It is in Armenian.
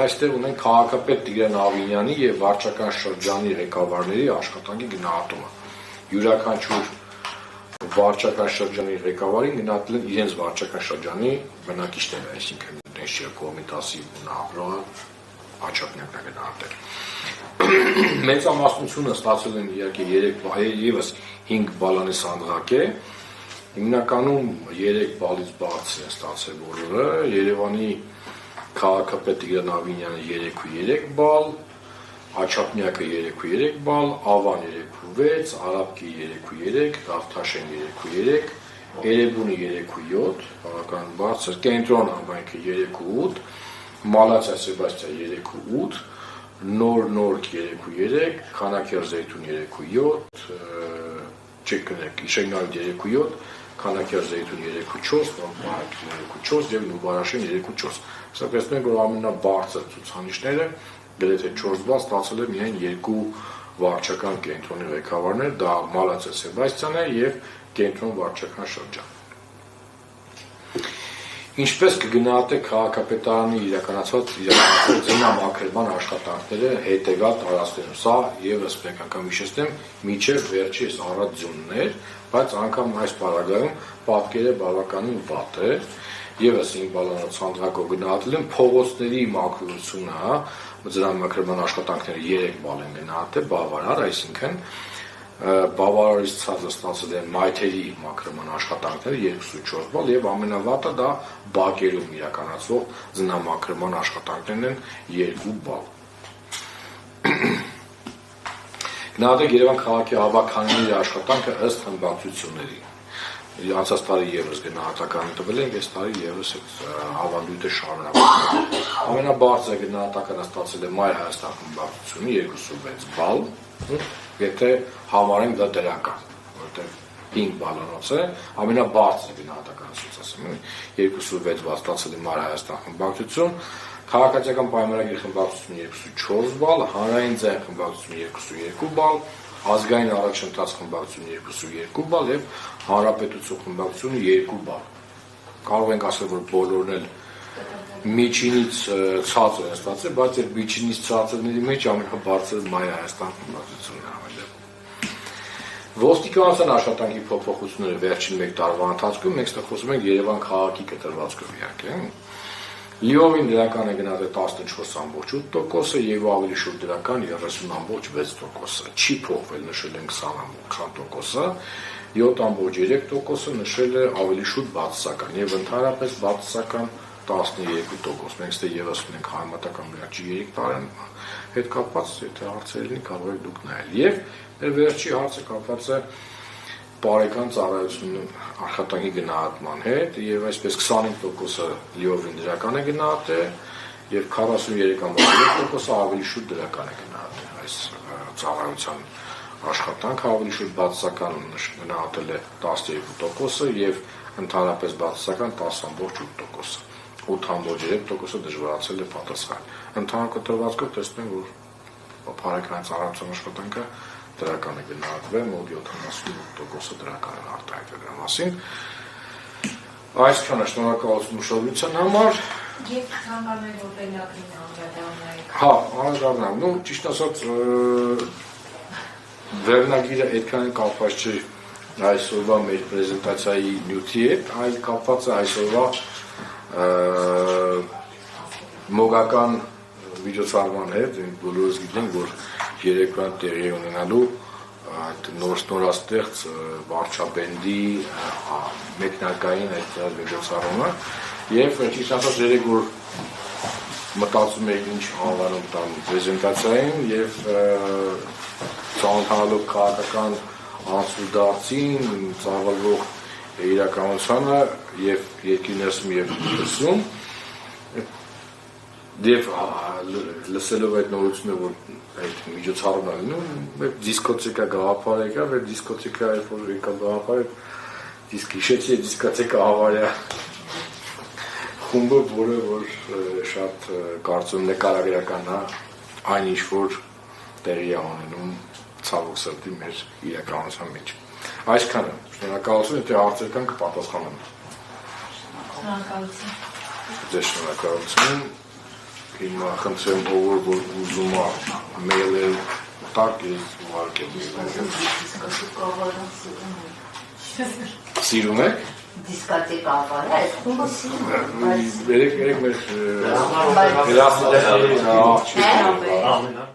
այստեղ ունենք քաղաքապետ Տիգրան Ավինյանի եւ վարչական շրջանի ղեկավարների աշխատանքի գնահատումը։ Յուրաքանչյուր վարչական շրջանի ղեկավարին գնահատել են իրենց վարչական շրջանի բնակիչները, այսինքն դենշիա կոմիտասի ապրողը աչափնյակն է գնահատել։ Մեծամասնությունը ստացել են իհարկե 3 եւս 5 բալանի սանդղակ է։ Հիմնականում 3 բալից բարձր են ստացել բոլորը։ Երևանի քաղաքապետ Տիգրան Ավինյանը 3.3 բալ, Աչափնյակը 3.3 բալ, Ավան 3.6, Արաբկի 3.3, Գավթաշեն 3.3, Էրեբունի 3.7, բավական բարձր, Կենտրոն համայնքը 3.8, Մալացիա Սեբաստիա 3.8, Նոր 3.3, Քանաքեր Զեյթուն 3.7, չկնեք, Իշենգալ 3.7, Քանաքեր Զեյթուն 3.4, Պարակ 3.4 եւ Նուբարաշեն 3.4։ Սա տեսնում ենք, որ ամենաբարձր ցուցանիշները գրեթե 4 բալ ստացել է միայն 2 վարչական կենտրոնի ղեկավարներ, դա Մալացիա Սեբաստիան է եւ Կենտրոն վարչական շրջան։ Ինչպես կգնահատեք քաղաքապետարանի իրականացված ձնամաքրման աշխատանքները հետեւյալ տարածքներում։ Սա եւս մեկ անգամ հիշեցնեմ, միջև վերջի առատ ձյուններ, բայց անգամ այս պարագայում պատկերը բավականին վատ է։ Եվս 5 բալանոց սանդղակով գնահատել են փողոցների մաքրությունը, ձնամաքրման աշխատանքները 3 բալ են գնահատել, բավարար, այսինքն բավարարից ցածր ստացել են մայթերի մաքրման աշխատանքները 2.4 բալ եւ ամենավատը դա բակերում իրականացվող ձնամաքրման աշխատանքներն են 2 բալ։ Գնահատեք Երևան քաղաքի հավաքանների աշխատանքը ըստ խմբակցությունների։ Անցած տարի եւս գնահատականը տվել ենք, այս տարի եւս ավանդույթը շարունակվում է։ Ամենաբարձր գնահատականը ստացել է Մայր Հայաստան խմբակցությունը 2.6 բալ, եթե համարենք դա դրական, որտեղ 5 բալանոց է, ամենաբարձր գնահատականը ասում եմ, 2.6 բալ ստացել է Մայր Հայաստան խմբակցություն, Քաղաքացիական պայմանագրի խմբակցությունը 2.4 բալ, Հանրային ձայն խմբակցությունը 2.2 բալ, Ազգային առաջընթաց խմբակցությունը 2.2 բալ եւ Հանրապետություն խմբակցությունը 2 բալ։ Կարող ենք ասել, որ բոլորն էլ միջինից ցածր են ստացել, բայց այդ միջինից ցածրների մեջ ամենաբարձրը Մայր Հայաստան խմբակցությունն է համարյա։ Ոստիկանության աշխատանքի փոփոխությունները վերջին 1 տարվա ընթացքում մենք ստեղ խոսում ենք Երևան քաղաքի կտրվածքով իհարկե։ Լիովին դրական է գնահատել 14.8%-ը եւ ավելի շուտ դրական 30.6%-ը։ Չի փոխվել, նշել են 20%-ը, 7.3%-ը նշել է ավելի շուտ բացասական եւ ընդհանրապես բացասական 12%։ Մենք ստե եւս ունենք համատական վերջի 3 տարին հետ կապված, եթե հարցեր լինի, կարող եք դուք նայել։ Եվ մեր վերջի հարցը կապված է բարեկան ծառայությունը աշխատանքի գնահատման հետ եւ այսպես 25%-ը լիովին դրական է գնահատել եւ 43.3%-ը ավելի շուտ դրական է գնահատել այս ծառայության աշխատանքը ավելի շուտ բացասական գնահատել է 12%-ը եւ ընդհանրապես բացասական 10.8%-ը 8.3%-ը դժվարացել է պատասխան ընդհանուր կտրվածքով տեսնում ենք որ բարեկան ծառայության աշխատանքը դրական է գնահատվել, մոտ 78%-ը դրական են արտահայտվել դրա մասին։ Այսքանը շնորհակալություն ուշադրության համար։ Եվ ցանկանում եք օրենքին անդրադառնալ։ Հա, անդրադառնալ։ Ну, ճիշտ ասած, վերնագիրը այդքան կապված չէ այսօրվա մեր պրեզենտացիայի նյութի հետ, այլ կապված է այսօրվա մոգական միջոցառման հետ, բոլորս գիտենք, որ երեկվան տեղի ունենալու այդ նորաստեղծ վարչապետի մեկնարկային այդ միջոցառումը եւ ճիշտ ասած երեք որ մտածում եք ինչ անվանում տան պրեզենտացիային եւ ծանոթանալով քաղաքական անցուդարձին ծավալվող իրականությանը եւ երկրի ներսում եւ դրսում Եվ լսելով այդ նորությունը, որ այդ միջոցառումն է լինում, դիսկոտեկա գաղափար եկավ, այդ դիսկոտեկա երբ որ եկավ գաղափարը, հիշեցի դիսկոտեկա հավարյա խումբը, որը որ շատ կարծում նկարագրական է, այն ինչ որ տեղի է ունենում ցավոք սրտի մեր իրականության մեջ։ Այսքանը, շնորհակալություն, եթե հարցեր կան կպատասխանեմ։ Շնորհակալություն։ Ձեզ շնորհակալություն։ հիմա խնդրեմ ով որ ուզում է մեյլեր տակ ես ուղարկեմ։ Սիրում եք։ Դիսկոտեկա ավարը, այս խումբը սիրում Երեք մեր գրասպասի է։